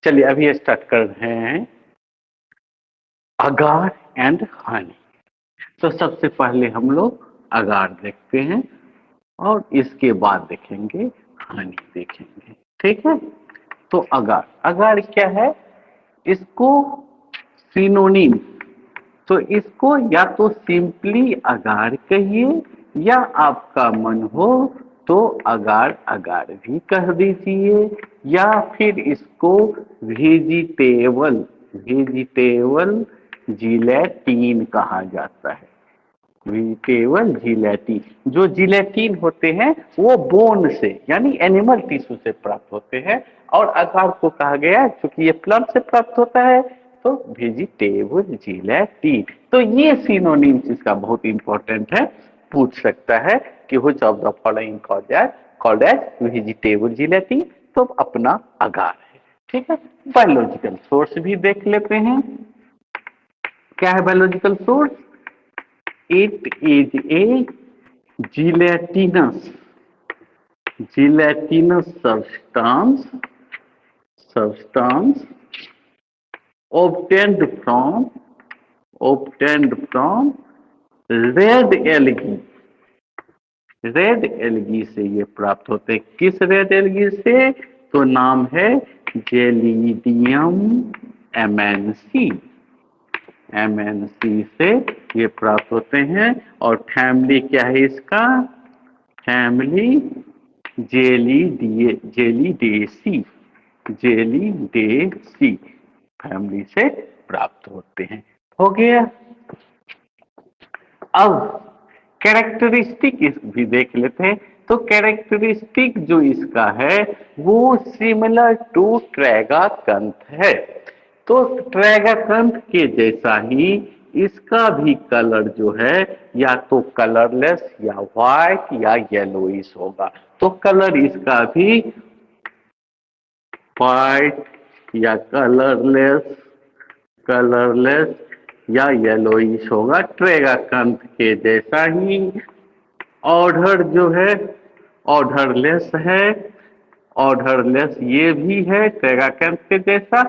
चलिए अभी स्टार्ट कर रहे हैं अगार एंड हनी। तो सबसे पहले हम लोग अगार देखते हैं और इसके बाद देखेंगे हनी देखेंगे। ठीक है, तो अगार अगार क्या है, इसको सिनोनिम, तो इसको या तो सिंपली अगार कहिए या आपका मन हो तो अगार अगार भी कह दीजिए, या फिर इसको वेजिटेबल वेजिटेबल जिलेटिन कहा जाता है। वेजिटेबल जिलेटिन, जो जिलेटिन होते हैं वो बोन से यानी एनिमल टिश्यू से प्राप्त होते हैं, और अगार को कहा गया क्योंकि ये प्लांट से प्राप्त होता है तो वेजिटेबल जिलेटिन। तो ये सिनोनिम्स इसका बहुत इंपॉर्टेंट है, पूछ सकता है कि which of the following called as vegetable gelatin, तो अपना अगार है। ठीक है, बायोलॉजिकल सोर्स भी देख लेते हैं। क्या है biological source? It is a gelatinous substance obtained from red algae. Red algae से ये प्राप्त होते हैं। किस रेड एल्गी से? तो नाम है जेलिडियम एमेंसी। एमएनसी से ये प्राप्त होते हैं, और फैमिली क्या है इसका? फैमिली जेलीडेसी। जेलीडेसी फैमिली से प्राप्त होते हैं। हो गया। अब कैरेक्टरिस्टिक भी देख लेते हैं। तो कैरेक्टरिस्टिक जो इसका है वो सिमिलर टू ट्रैगाकंथ है। तो ट्रैगाकंथ के जैसा ही इसका भी कलर जो है या तो कलरलेस या व्हाइट या येलोइश होगा। तो कलर इसका भी व्हाइट या कलरलेस या येलोइश होगा, ट्रैगाकंथ के जैसा ही। ऑर्डर जो है ऑर्डरलेस है, ऑर्डरलेस ये भी है ट्रैगाकंथ के जैसा,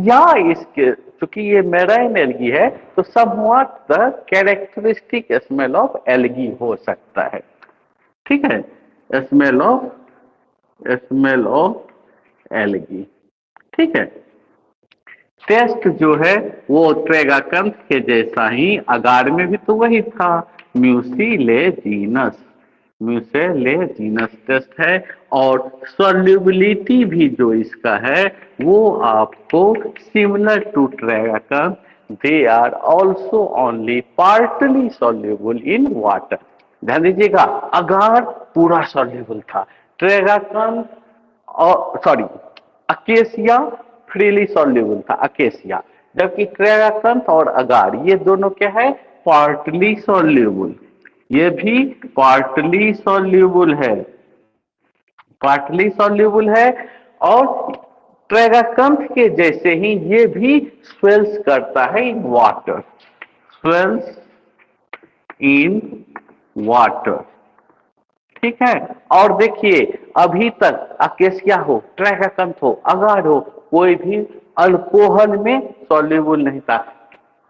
या इसके चूंकि ये मैराइन एल्गी है तो somewhat the characteristic smell of algae हो सकता है। ठीक है, स्मेल ऑफ एल्गी। ठीक है, टेस्ट जो है वो ट्रैगाकंथ के जैसा ही, अगार में भी तो वही था, म्यूसिलेजीनस टेस्ट है। और सॉल्युबिलिटी भी जो इसका है वो आपको similar to tragacanth, they are also only partly soluble in water. ध्यान दीजिएगा, अगार पूरा सॉल्युबल था, ट्रैगाकंथ और सॉरी अकेसिया फ्रीली सॉल्युबल था, अकेसिया, जबकि ट्रैगाकंथ और अगार ये दोनों क्या है? Partly soluble. ये भी पार्टली सॉल्युबल है, पार्टली सॉल्युबल है। और ट्रैगाकंथ के जैसे ही ये भी स्वेल्स करता है in water, swells in water. ठीक है, और देखिए अभी तक अकेसिया हो, ट्रैगाकंथ हो, अगार हो, कोई भी अल्कोहल में सॉल्युबल नहीं था।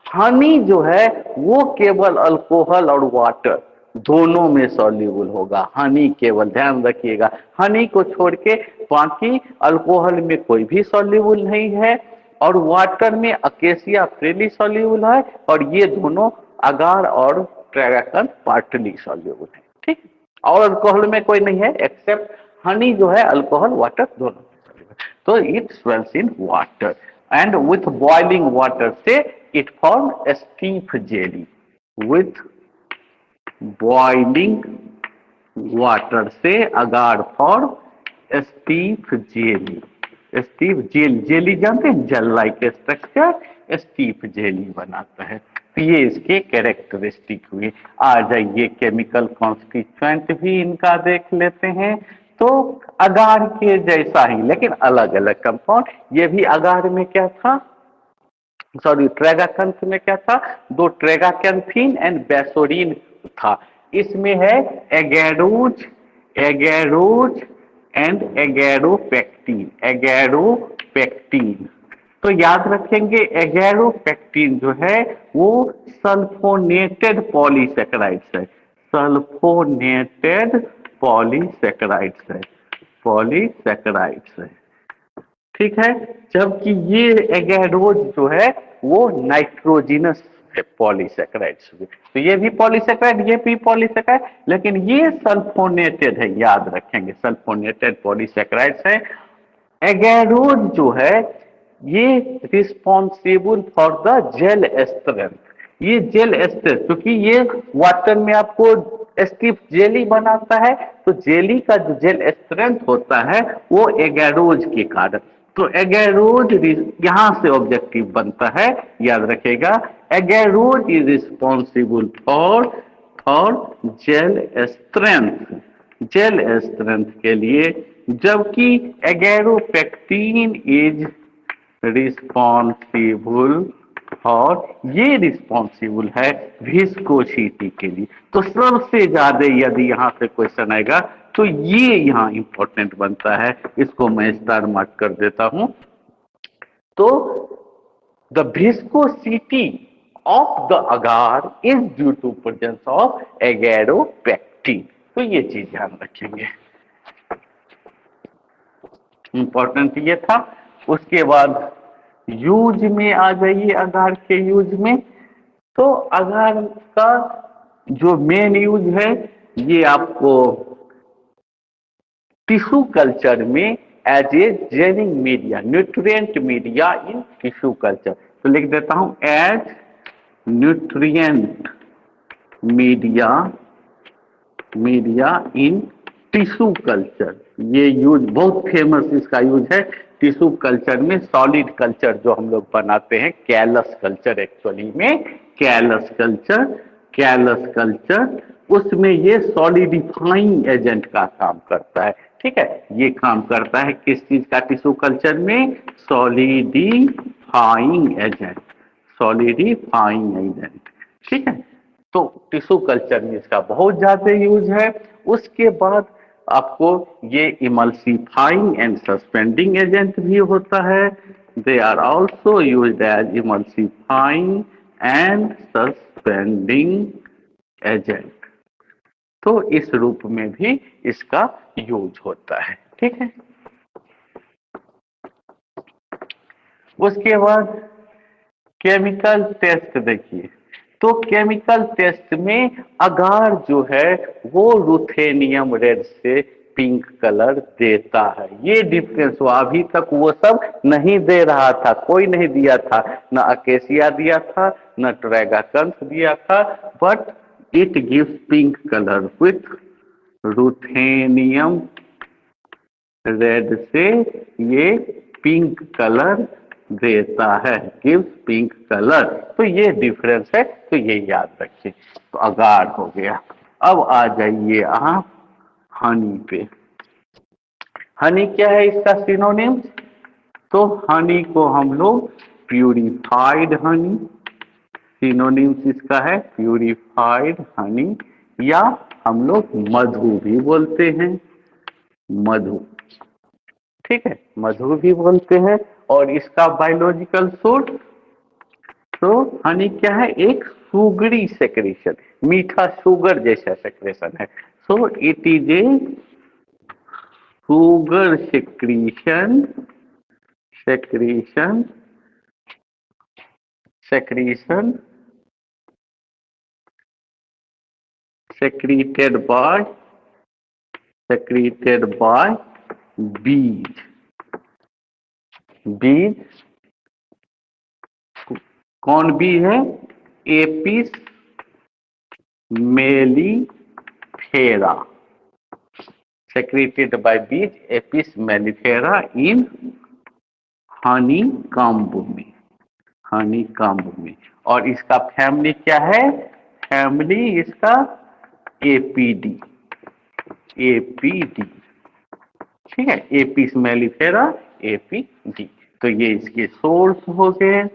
हनी जो है वो केवल अल्कोहल और वाटर दोनों में सॉल्युबल होगा। हनी केवल, ध्यान रखिएगा, हनी को छोड़ के बाकी अल्कोहल में कोई भी सॉल्युबल नहीं है, और वाटर में अकेसिया फ्रीली सॉल्युबल है, और ये दोनों अगार और ट्रैगाकंथ पार्टली सॉल्युबल है। ठीक, और अल्कोहल में कोई नहीं है एक्सेप्ट हनी जो है अल्कोहल वाटर दोनों। तो it swells in water and with boiling water से it form stiff jelly. With boiling water से agar form stiff jelly. Stiff gel, jelly जानते हैं, gel like structure, stiff jelly बनाता है। तो ये इसके कैरेक्टरिस्टिक हुए। आ जाइए केमिकल कॉन्स्टिट्यूएंट भी इनका देख लेते हैं। तो अगार के जैसा ही लेकिन अलग अलग कंपाउंड। ये भी अगार में क्या था, सॉरी ट्रैगाकंथ में क्या था? दो ट्रैगाकैंथीन एंड बेसोरीन था। इसमें है एगेरोज एंड एगेरोपेक्टिन। पेक्टीन। तो याद रखेंगे एगैरोपेक्टिन जो है वो सल्फोनेटेड पॉलीसेकेराइड्स है, सल्फोनेटेड पॉलीसेकेराइड्स है, पॉलीसेकेराइड्स है। ठीक है, जबकि ये एगैरोज जो है वो नाइट्रोजिनस है पॉलीसेकेराइड्स। तो ये भी पॉलीसेकेराइड, ये भी पॉलीसेकेराइड, लेकिन ये सल्फोनेटेड है, याद रखेंगे सल्फोनेटेड पॉलीसेकेराइड्स है। एगैरोज जो है ये responsible for the gel strength, ये जेल स्ट्रेंथ, क्योंकि ये वाटर में आपको स्टिफ जेली बनाता है, तो जेली का जो जेल स्ट्रेंथ होता है वो एगैरोज के कारण। तो एगैरोज यहां से ऑब्जेक्टिव बनता है, याद रखेगा, agarose is responsible for for gel strength, gel strength के लिए, जबकि एगैरोपेक्टिन इज रिस्पॉन्सिबल और ये रिस्पॉन्सिबल है विस्कोसिटी के लिए। तो सबसे ज्यादा यदि यहां से क्वेश्चन आएगा तो ये यहां इंपॉर्टेंट बनता है, इसको मैं स्टार मार्क कर देता हूं। तो the viscosity of the agar is due to presence of agaropectin. तो ये चीज ध्यान रखेंगे, इंपॉर्टेंट ये था। उसके बाद यूज में आ जाइए, अगार के यूज में। तो अगार का जो मेन यूज है ये आपको टिश्यू कल्चर में as a gelling media, nutrient media in tissue culture. तो लिख देता हूं as nutrient media, media in tissue culture. ये यूज बहुत फेमस इसका यूज है टिश्यू कल्चर में। सॉलिड कल्चर जो हम लोग बनाते हैं, कैलस कल्चर, एक्चुअली में कैलस कल्चर, कैलस कल्चर, उसमें ये सॉलिडिफाइंग एजेंट का काम करता है। ठीक है, ये काम करता है किस चीज का टिश्यू कल्चर में? Solidifying agent, solidifying agent. ठीक है, तो टिश्यू कल्चर में इसका बहुत ज्यादा यूज है। उसके बाद आपको ये इमल्सिफाइंग एंड सस्पेंडिंग एजेंट भी होता है। They are also used as emulsifying and suspending agent. तो इस रूप में भी इसका यूज होता है। ठीक है, उसके बाद केमिकल टेस्ट देखिए। तो केमिकल टेस्ट में अगार जो है वो रुथेनियम रेड से पिंक कलर देता है। ये डिफरेंस हुआ, अभी तक वो सब नहीं दे रहा था, कोई नहीं दिया था, न अकेसिया दिया था, न ट्रैगाकंस दिया था, but it gives pink colour with ruthenium red से ये पिंक कलर देता है, गिव्स पिंक कलर। तो ये डिफरेंस है, तो ये याद रखिए। तो अगार हो गया। अब आ जाइए आप हनी पे। हनी क्या है इसका सिनोनिम? तो हनी को हम लोग प्यूरिफाइड हनी, सिनोनिम्स इसका है प्यूरिफाइड हनी, या हम लोग मधु भी बोलते हैं, मधु। ठीक है, मधु भी बोलते हैं। और इसका बायोलॉजिकल सोर्स, तो हनी क्या है? एक सुगरी सेक्रेशन, मीठा शुगर जैसा सेक्रेशन है। So it is a sugar secretion, secretion, secretion secreted by, secreted by bees, बीज। कौन बी है? Apis mellifera, secreted by bees Apis mellifera in Honey comb में, हनी कॉम्ब में। और इसका फैमिली क्या है? फैमिली इसका एपीडी, एपीडी। ठीक है, एपिस मेलिफेरा, एपीडी। तो ये इसके सोर्स हो गए।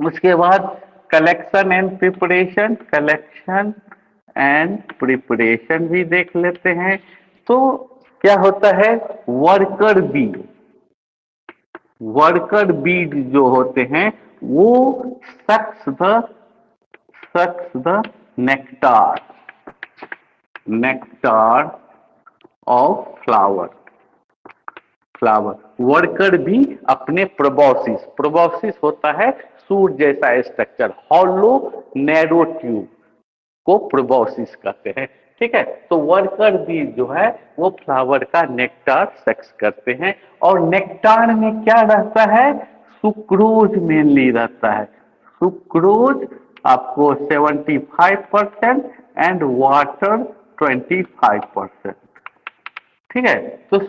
उसके बाद collection and preparation, collection and preparation भी देख लेते हैं। तो क्या होता है? वर्कर बी, वर्कर बीड जो होते हैं वो sucks the nectar nectar of flower. Worker भी अपने प्रोबॉसिस होता है सूट जैसा स्ट्रक्चर, हॉलो नैरो ट्यूब को प्रोबॉसिस कहते हैं। ठीक है, तो वर्कर भी जो है वो फ्लावर का नेक्टार सेक्स करते हैं। और नेक्टार में क्या रहता है? सुक्रोज मेनली रहता है। सुक्रोज आपको 75% एंड वाटर 25%। ठीक है, तो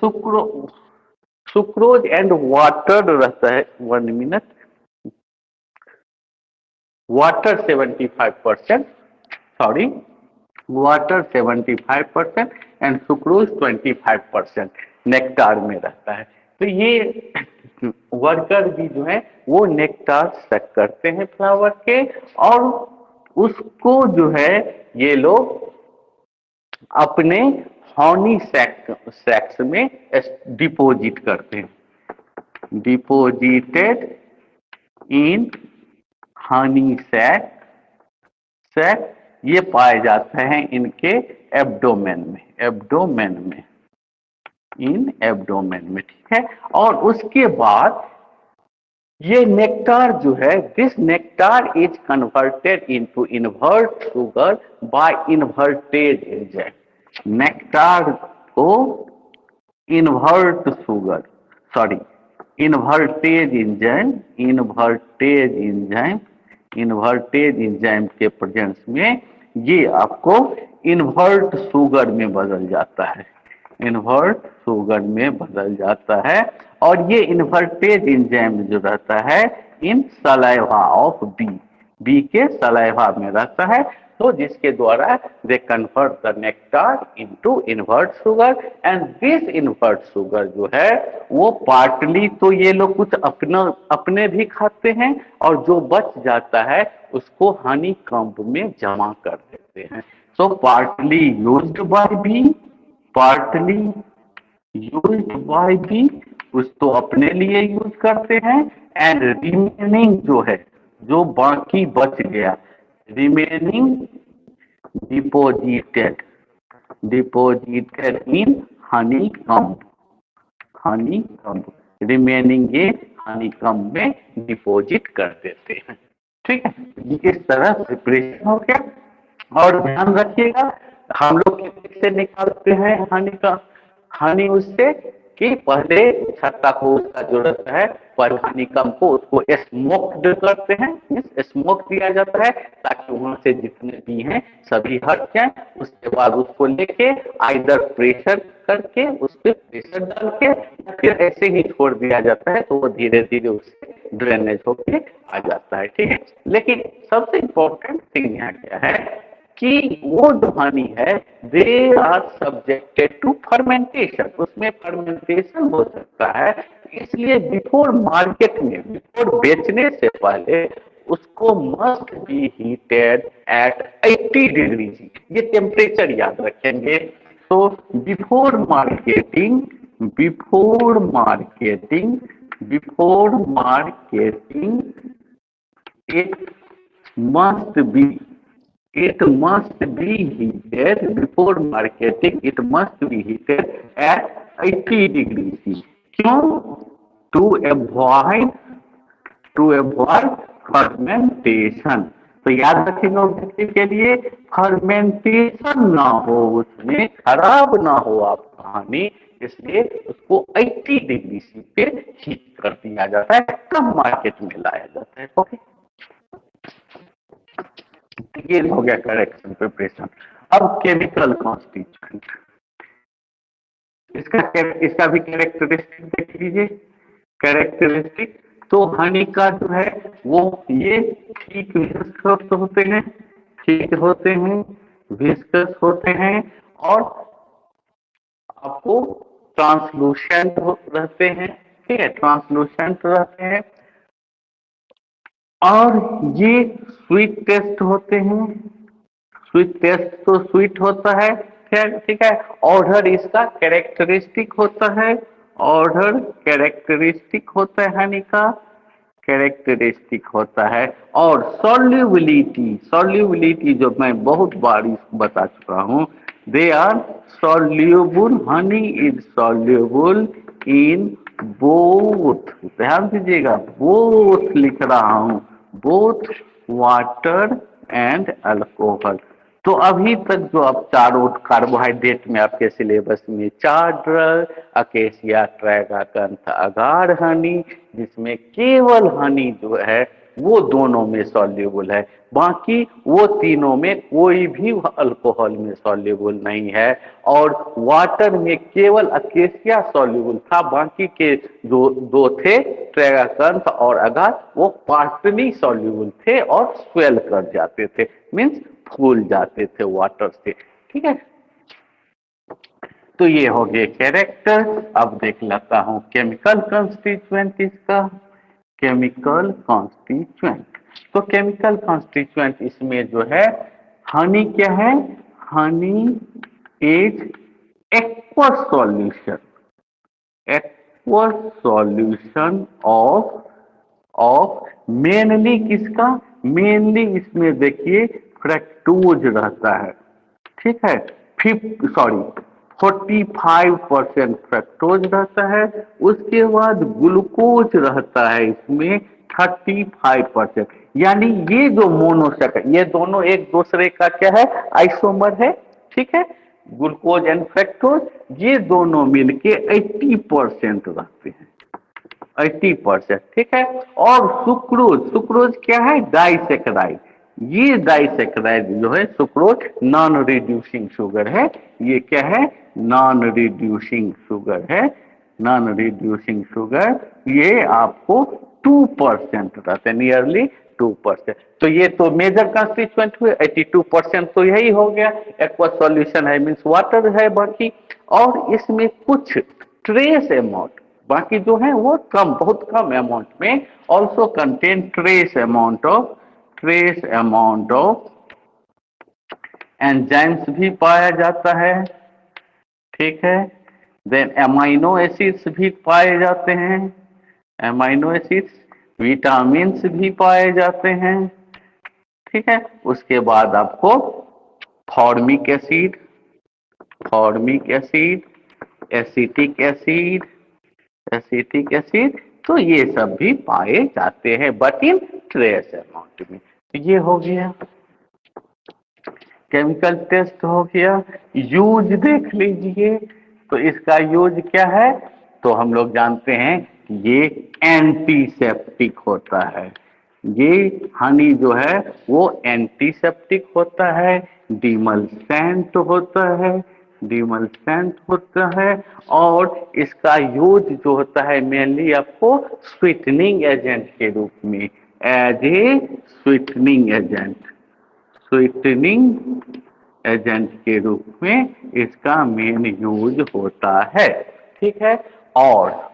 सुक्रोज एंड वाटर रहता है, 1 minute, water 75%, sorry, water 75% and sucrose 25% nectar में रहता है। तो ये वर्कर भी जो है वो नेक्टार सक करते हैं फ्लावर के, और उसको जो है ये लोग अपने हॉनी सैक्स में डिपोजिट करते हैं। डिपोजिटेड इन हनी सैक ये पाए जाते हैं इनके एब्डोमेन में, इन एब्डोमेन में। ठीक है, और उसके बाद ये नेक्टार जो है, this nectar is converted into invert sugar by inverted enzyme. Nectar को invert sugar, sorry, invertase enzyme invertase enzyme के प्रेजेंस में ये आपको इन्वर्ट शुगर में बदल जाता है, इन्वर्ट शुगर में बदल जाता है। और ये इन्वर्टेज एंजाइम जो रहता है इन सलाइवा ऑफ बी के सलाइवा में रहता है, तो जिसके द्वारा they convert the nectar into invert sugar. And this invert sugar जो है वो पार्टली तो ये लोग कुछ अपने भी खाते हैं, और जो बच जाता है उसको हनी कम्ब में जमा कर देते हैं। So partly used by bee, partly used by bee, कुछ तो अपने लिए यूज करते हैं, एंड रिमेनिंग जो है, जो बाकी बच गया, remaining deposited in Honey comb, remaining ये हनी कम्ब में डिपोजिट कर देते हैं। ठीक है, ये इस तरह प्रिपरेशन हो गया। और ध्यान रखिएगा, हम लोग कैसे निकालते हैं हनी उससे, कि पहले छत्ता को उसका जो रहता है हनी कम को उसको स्मोक्ड करते हैं, स्मोक दिया जाता है ताकि वहां से जितने भी हैं सभी हट जाए। उसके बाद उसको लेके आइदर प्रेशर करके, उस पर प्रेशर डाल के, या फिर ऐसे ही छोड़ दिया जाता है, तो वो धीरे धीरे उससे ड्रेनेज होके आ जाता है। ठीक है, लेकिन सबसे इंपॉर्टेंट थिंग यहाँ क्या है कि वो जो हनी है they are subjected to fermentation, उसमें फर्मेंटेशन हो सकता है। इसलिए बिफोर मार्केट में, बिफोर बेचने से पहले उसको must be heated at 80 degree. ये टेम्परेचर याद रखेंगे। तो before marketing, before marketing before marketing it must be it must be heated before marketing, it must be heated at 80 degree C. क्यों? To avoid fermentation. तो याद रखेंगे objective के लिए, फर्मेंटेशन ना हो, उसमें खराब ना हो आपका हनी, इसलिए उसको 80 डिग्री सी पे हीट कर दिया जाता है, कम मार्केट में लाया जाता है। ओके, ये हो गया करेक्शन प्रिपरेशन। अब केमिकल कॉन्स्टिट्यूएंट, इसका भी कैरेक्टरिस्टिक देख लीजिए। कैरेक्टरिस्टिक तो हनी का जो है वो ये ठीक विस्कस होते हैं, ठीक होते हैं, विस्कस होते हैं, और आपको ट्रांसलूसेंट रहते हैं। ठीक है, ट्रांसलूसेंट रहते हैं, और ये स्वीट टेस्ट होते हैं। स्वीट टेस्ट तो स्वीट होता है, ठीक है। ऑर्डर इसका कैरेक्टरिस्टिक होता है, ऑर्डर कैरेक्टरिस्टिक होता है हनी का, कैरेक्टरिस्टिक होता है। और सॉल्युबिलिटी, सॉल्युबिलिटी जो मैं बहुत बार इसको बता चुका हूँ, they are soluble, honey is soluble in both, ध्यान दीजिएगा बोथ लिख रहा हूँ, बोथ वाटर एंड अल्कोहल। तो अभी तक जो अब चारों कार्बोहाइड्रेट में आपके सिलेबस में चार ड्रग, अकेशिया, ट्रैगाकंथ, अगार हनी, जिसमें केवल हनी जो है वो दोनों में सॉल्युबल है, बाकी वो तीनों में कोई भी अल्कोहल में सॉल्युबल नहीं है। और वाटर में केवल अकेशिया सॉल्युबल था, बाकी के जो दो थे ट्रैगाकंथ और अगार वो पार्टली सॉल्युबल थे और स्वेल कर जाते थे, मीन्स फूल जाते थे वाटर से। ठीक है, तो ये हो गए कैरेक्टर। अब देख लेता हूं केमिकल कॉन्स्टिट्यूएंट इसका, केमिकल कॉन्स्टिट्यूएंट। तो केमिकल कॉन्स्टिट्यूएंट इसमें जो है हनी क्या है, honey is aqueous solution, aqueous solution of mainly किसका, मेनली इसमें देखिए फ्रक्टोज रहता है। ठीक है, 45% फ्रक्टोज रहता है, उसके बाद ग्लूकोज रहता है इसमें 35%। यानी ये जो मोनोसेकेंड, ये दोनों एक दूसरे का क्या है, आइसोमर है। ठीक है, ग्लूकोज एंड फ्रक्टोज ये दोनों मिलके 80% रहते हैं, 80%। ठीक है, और सुक्रोज, सुक्रोज क्या है, डाइसेक्राइड। ये डाइसेक्राइड जो है सुक्रोज नॉन रिड्यूसिंग शुगर है, ये क्या है, नॉन रिड्यूसिंग शुगर है, नॉन रिड्यूसिंग शुगर। ये आपको 2% रहते हैं, नियरली 2%। तो ये तो मेजर कंस्टिट्यूएंट हुए, 82% तो यही हो गया, एक्वा सॉल्यूशन है मीन्स वाटर है बाकी। और इसमें कुछ ट्रेस अमाउंट बाकी जो है वो कम, बहुत कम अमाउंट में also contain trace amount of, trace amount of enzymes भी पाया जाता है। ठीक है, देन अमाइनो एसिड्स भी पाए जाते हैं, अमाइनो एसिड्स, विटामिन्स भी पाए जाते हैं। ठीक है, उसके बाद आपको formic acid, formic acid, acetic acid, acetic acid, तो ये सब भी पाए जाते हैं बट इन ट्रेस अमाउंट में। तो ये हो गया केमिकल टेस्ट, हो गया। यूज देख लीजिए, तो इसका यूज क्या है, तो हम लोग जानते हैं कि ये एंटीसेप्टिक होता है, ये हनी जो है वो एंटीसेप्टिक होता है, डिमल्सेंट होता है, डिमल्सेंट होता है। और इसका यूज जो होता है मेनली आपको स्वीटनिंग एजेंट के रूप में, as a sweetening agent, sweetening agent के रूप में इसका मेन यूज होता है। ठीक है, और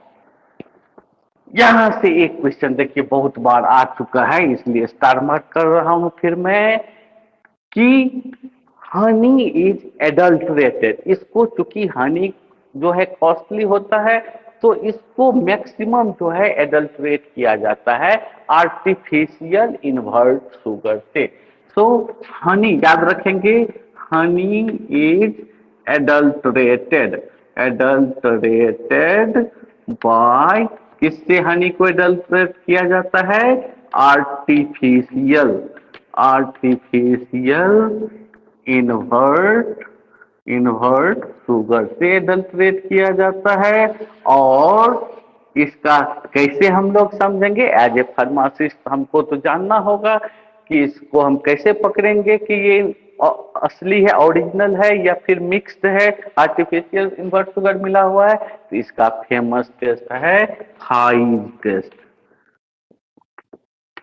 यहां से एक क्वेश्चन देखिए बहुत बार आ चुका है, इसलिए स्टार मार्क कर रहा हूं फिर मैं, कि हनी इज एडल्टरेटेड। इसको चूंकि हनी जो है कॉस्टली होता है, तो इसको मैक्सिमम जो है एडल्टरेट किया जाता है आर्टिफिशियल इन्वर्ट शुगर से। सो हनी याद रखेंगे, honey is adulterated, adulterated by, किससे हनी को एडल्टरेट किया जाता है, artificial, artificial invert, invert sugar से एडल्टरेट किया जाता है। और इसका कैसे हम लोग समझेंगे, एज ए फार्मासिस्ट हमको तो जानना होगा कि इसको हम कैसे पकड़ेंगे कि ये असली है, ओरिजिनल है या फिर मिक्स्ड है, आर्टिफिशियल इन्वर्ट शुगर मिला हुआ है। तो इसका फेमस टेस्ट है हाइज टेस्ट,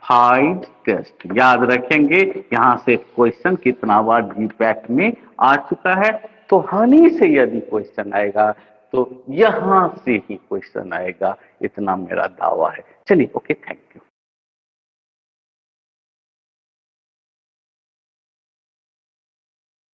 हाइज टेस्ट याद रखेंगे। यहां से क्वेश्चन कितना बार जीपैट में आ चुका है, तो हनी से यदि क्वेश्चन आएगा तो यहां से ही क्वेश्चन आएगा, इतना मेरा दावा है। चलिए, ओके, थैंक यू।